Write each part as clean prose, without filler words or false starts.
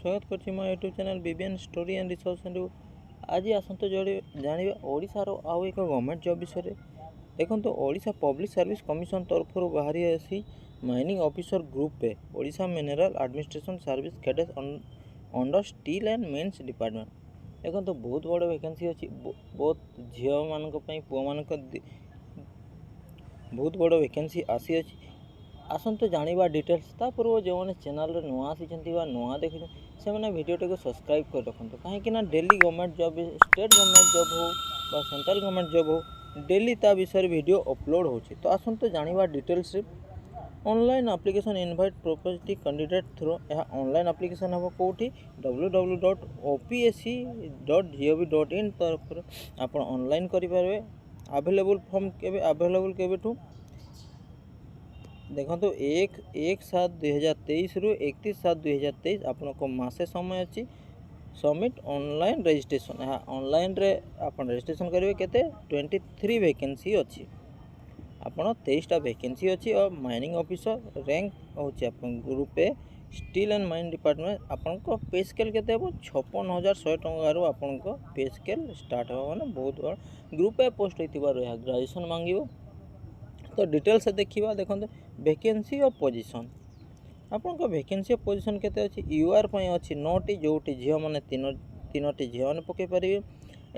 स्वागत करछि मो YouTube channel BBN story and research centre. आज आसंत जानिबा ओडिशार आउ एक गवर्नमेंट जॉब विषय। देखो ओडिशा पब्लिक सर्विस कमिशन तरफ बाहरी आसी माइनिंग ऑफिसर ग्रुप पे Odisha mineral administration service cadet under steel and mines department. देखो बहुत बड़ वैकेंसी अच्छी, बहुत झील मान पुआ मान बहुत बड़ वैकेंसी आसी अच्छी। आसंतु जानिबा डिटेल्स ता पूर्व जो मैंने चैनल रे नुआ आसी नुआ देख से मैंने वीडियो को सब्सक्राइब कर रखते कहीं daily government job state government job हो सेंट्रल गवर्नमेंट जॉब हो डेली ता विषय वीडियो अपलोड होची। तो आसंतु जानिबा details online application invite prospective candidate through यह ऑनलाइन एप्लिकेशन हम कौटी www.opsc.gov.in तरफ आप ऑनलाइन करें। अवेलेबल फॉर्म के अवेलेबल केवेठू देखो 1/7/2023 रु 31/7/2023 आपको मासे समय अच्छी सबमिट ऑनलाइन रजिस्ट्रेशन। ऑनलाइन रे आप रजिस्ट्रेशन करेंगे केते 23 वैकेंसी अच्छी आपन 23टा वैकेंसी अच्छी और माइनिंग ऑफिसर रैंक होची आपन group A steel and mine department. आपन पे स्केल केते हो 56,100 टंका रु आपन पे स्केल स्टार्ट हो माने बहुत बड़ ग्रुप ए पोस्ट होइतिबार यह ग्रेजुएशन मांगिबो। तो डिटेल्स देखा देखो वैकेंसी और पोजीशन आपन वैकेंसी और पोजीशन केते अछि यूआर पई अछि 9टी जोटी झियो माने तीनोटी झियो माने पके परिबे।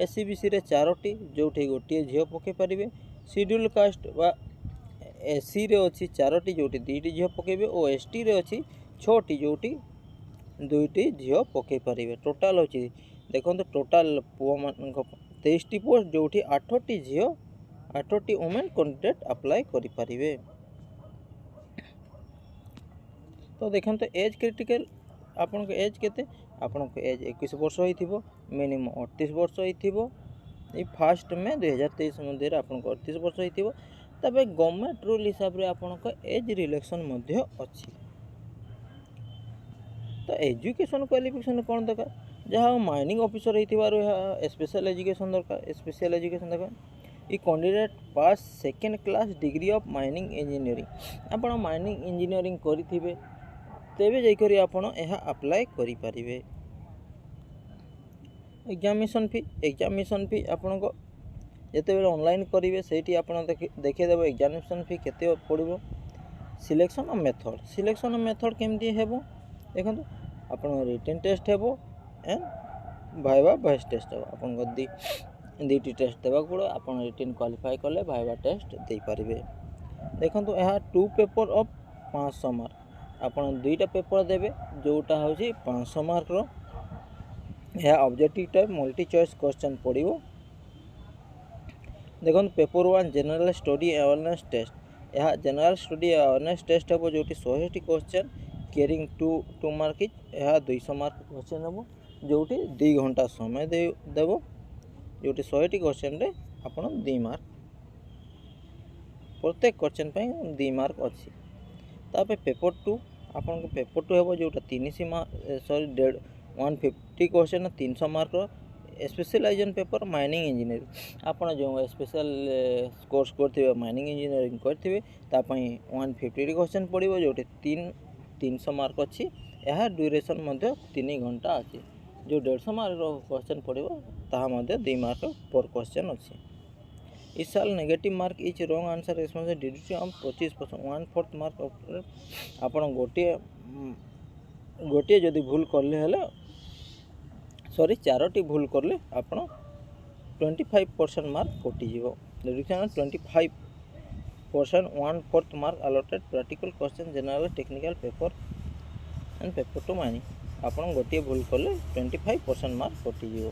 एससीबीसी रे 4टी जोटी गोटे झियो पके परिबे। शेड्यूल कास्ट वा एससी रे अछि 4टी जोटी 2टी झियो पकेबे और एसटी रे अछि 6टी जोटी 2टी झियो पके परिबे। टोटल अछि देखो टोटल पुओ मान 23टी पोस्ट जोटी 8टी झियो 8टी वुमेन कैंडिडेट अप्लाई करि परिबे। तो देखो एज क्रिटिकल आपन एज केते आपन एज 21 वर्ष होइथिबो मिनिमम 38 वर्ष होइथिबो। ए फर्स्ट में 2023 मध्य आपन 38 वर्ष होइथिबो। तबे गवर्नमेंट रूल हिसाब रे आपन एज रिलैक्सेशन मध्य अछि। तो एजुकेशन क्वालिफिकेशन कोन दरकार जहाँ माइनिंग ऑफिसर होइथिबारो स्पेशल एजुकेशन दरकार। ई candidate pass second class degree of mining engineering आपण माइनिंग इंजीनियरिंग करिथिबे तेबे जाई करी आपण एहा अप्लाई करि परिबे। एग्जामिनेशन फी आपण को जते बेले ऑनलाइन करिवे सेठी आपण देखे देबो एग्जामिनेशन फी केते पड़िबो। सिलेक्शन मेथड केमती हेबो देखो आपण रिटन टेस्ट हेबो एंड वाइवा वॉइस टेस्ट हेबो। आपण को दुईटी टेस्ट देवाक पड़ो आपन रिटन क्वालिफाई कले वाइवा टेस्ट दे पारिबे। देखो यह 2 पेपर ऑफ 500 मार्क आपन 2टा पेपर देबे जोटा होची 500 मार्क रो। यह objective type multi choice question पड़िबो। देखो paper 1 general study awareness test यह जनरल स्टडी अवेयरनेस टेस्ट हेबो जोटी 100टी क्वेश्चन कैरिंग 2 मार्क यह 200 मार्क क्वेश्चन हेबो जोटी 2 घंटा समय देबो जोटी 100टी क्वेश्चन रे आपण 2 मार्क प्रत्येक क्वेश्चन पे 2 मार्क अच्छी। तापर पेपर 2 आपन को पेपर 2 हेबो जोटा 300 मार्क 150 क्वेश्चन 300 मार्क रो स्पेशलाइजेशन पेपर माइनिंग इंजीनियरिंग आपन जो स्पेशल कोर्स करथिबे माइनिंग इंजीनियरिंग करथिबे ता पई 150 क्वेश्चन पड़िबो जोटी 300 मार्क अच्छी। यह ड्यूरेशन मध्ये 3 घंटा अच्छी जो 150 मार्क रो क्वेश्चन पड़िबो ताहा मध्ये 2 मार्क पर क्वेश्चन अच्छी। इस साल negative mark etch wrong answer response deduction of 25% 1/4 mark आपन गोटे जदि भूल करले हेले सॉरी 4टी भूल करले आपन 25% मार्क कटि जीवो। Deduction 25% 1/4 mark allotted practical question general technical paper and paper 2 mining आपन गोटे भूल करले 25% मार्क कटि जीवो।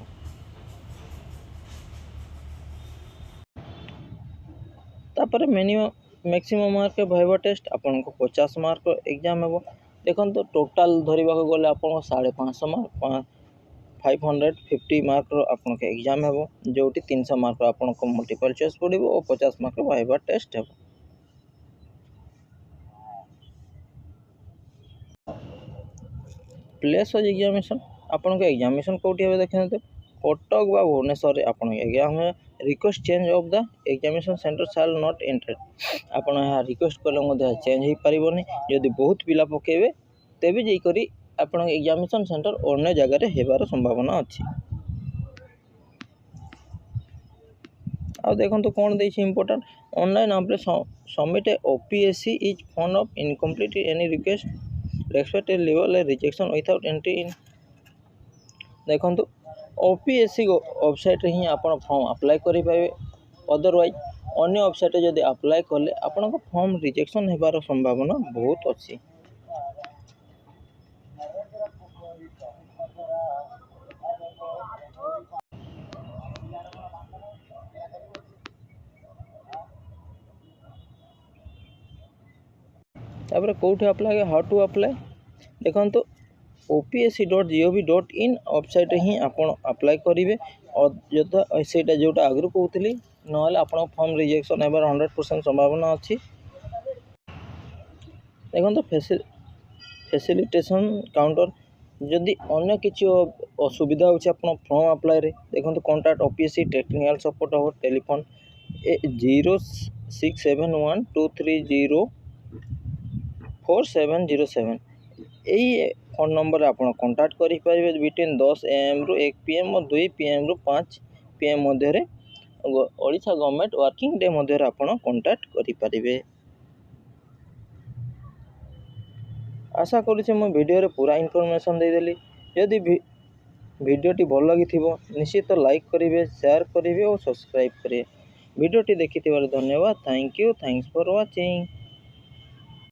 तापर मैक्सिमम मार्क वाइवा टेस्ट आपन को 50 मार्क एग्जाम हेबो। देखो तो टोटल धरिबा को गले आपन 550 मार्क 550 मार्क रो आपन के एग्जाम हेबो जोटी 300 मार्क आपन को मल्टीपल चॉइस पड़िबो और 50 मार्क वाइवा टेस्ट हेबो। प्लेस ऑफ एग्जामिनेशन आपन को एग्जामिनेशन कोठी हेबे देखते कटक बा भुवनेश्वर रे आपन एग्जाम है। Request change of the examination centre shall not entered आपन यह रिक्वेस्ट कले चेंज हो पारिबोनी। जदि बहुत पिला पकेबे तेबे जई करी आपन एग्जामिनेशन सेंटर अन्य जगह हेबार संभावना अच्छी। आ देखो कौन दे important online apply submit OPSC is phone of incomplete any request respect level rejection without entry in. देखो ओपीएससी वेबसाइट ही आप फॉर्म अप्लाई करेंगे। अदरवाइज अन्य वेबसाइट जदि अप्लाई कले आपण फॉर्म रिजेक्शन होबार संभावना बहुत अच्छी। तापर कौटे अप्लाई हाउ टू अप्लाई देखो opsc.gov.in वेबसाइट ही आप अप्लाई करेंगे। यथा से जोटा आगु कहती ना आप फॉर्म रिजेक्शन होबार 100% संभावना अच्छी। देखो फैसिलिटेशन काउंटर जदि अन्य किसी असुविधा हो फॉर्म अप्लाई रे देखो कॉन्टैक्ट ओपीएससी टेक्निकल सपोर्ट अवर टेलीफोन 067123040707 यही फोन नंबर आप कॉन्टैक्ट करेंगे बिटवीन 10 AM रु 1 PM और 2 PM रु 5 PM मध्य ओडिशा गवर्नमेंट वर्किंग डे मध्य आप कॉन्टैक्ट करेंगे। आशा करुँचे मो वीडियो पूरा इनफॉरमेशन देदेली। यदि वीडियोटी भल लगी निश्चित लाइक करेंगे, शेयर करेंगे और सब्सक्राइब करेंगे। वीडियोटी देखि धन्यवाद। Thank you, thanks for watching.